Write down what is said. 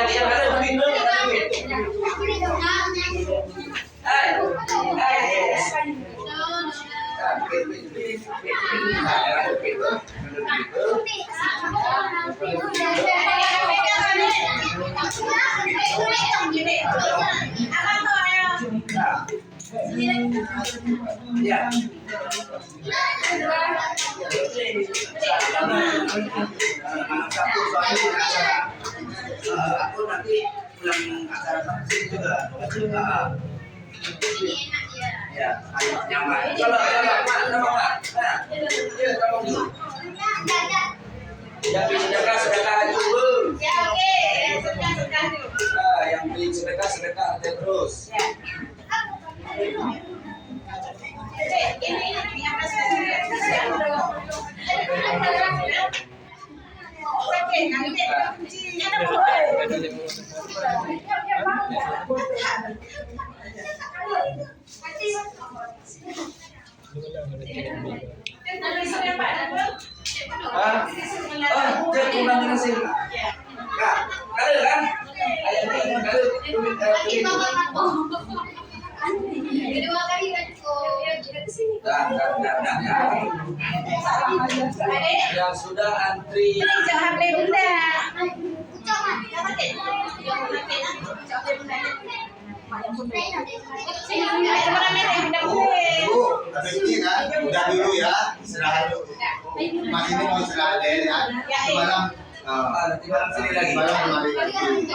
Yang ada bingung. Ya. Aku nanti pulang acara saksi juga. Ya, nyaman. Coba, Mak. Tolong dulu. Yang beli sedekah dulu. Ya, oke. Sedekah dulu. Yang beli sedekah terus. Ya. Ini yang Kedua kali kan Yang sudah antri. jangan beli bunda. Tapi ini kan udah dulu ya, istirahat dulu. Mas ini mau istirahat ya. Semalam Nanti malam sini lagi. semalam kemarin lagi.